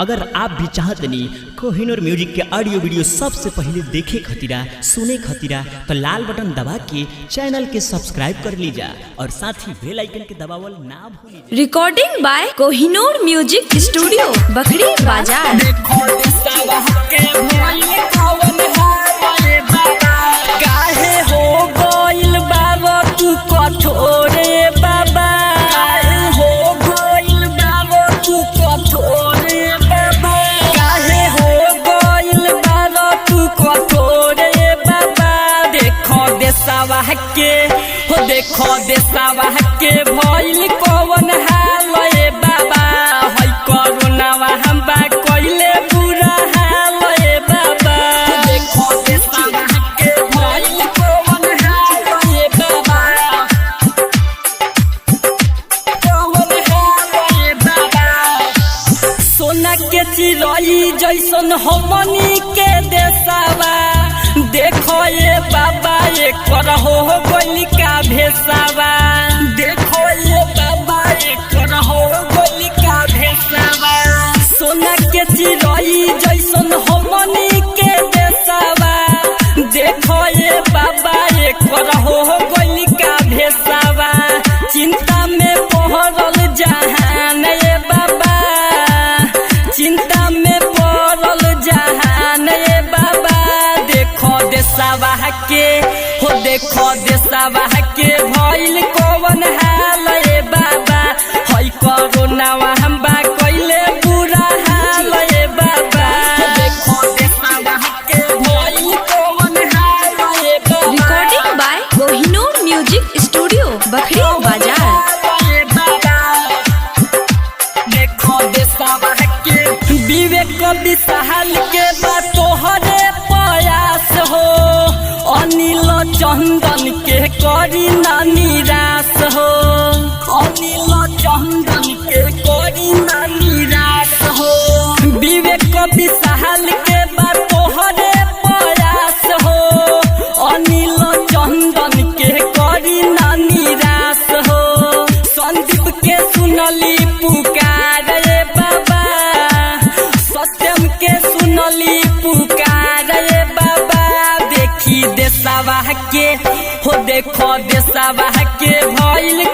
अगर आप भी चाहते नहीं कोहिनूर म्यूजिक के ऑडियो वीडियो सबसे पहले देखे खतीरा सुने खतीरा तो लाल बटन दबा के चैनल के सब्सक्राइब कर लीजा और साथ ही बेल आइकन के दबावल ना भूलिए। Recording by Kohinoor music studio Bakhri Bazar. काहे हो गइल बाबा तू कठोरे बाबा, हो गइल बाबा तू कठोरे बाबा, काहे हो गइल बाबा तू कठोरे बाबा। देखो देशवा के हो, देखो देशवा के भइल कौन हाल ए बाबा, हई कोरोनावा हम बा कइले बुरा हाल ए बाबा। देखो देशवा के भइल कौन हाल ए बाबा, कौन हाल ए बाबा। सोना के चिरई जैसन हमनी के देशवा, देखो ये बाबा ये करहो गोली का भेसावा, देखो ये बाबा ये करहो गोली का भेसावा। सोना के चिरई जैसन हमनी के देशवा, देखो ये बाबा ये करहो गोली का भेसावा। चिंता में पहरल जहान ये बाबा, चिंता में पड़ल जहान ये बाबा। देखो देशवा के हो, देखो देशवा के भइल कौन हाल ए बाबा, हई कोरोनावा हम बा कइले बुरा हाल ए बाबा। देखो देशवा के भइल कौन हाल ए बाबा। Recording by Kohinoor music studio Bakhri Bazar. देखो देशवा के विवेक विशाल के बात तोहरे प्रयास हो, अनिल चंदन के करी ना निराश हो, अनिल चंदन के करी ना निराश हो। विवेक विशाल के बात तोहरे प्रयास हो, अनिल चंदन के करी ना निराश हो। संदीप के सुनली पुकार ए बाबा, सत्यम के सुनली पुकार ए बाबा। देखी देशवा के हो, देखो देशवा के भइल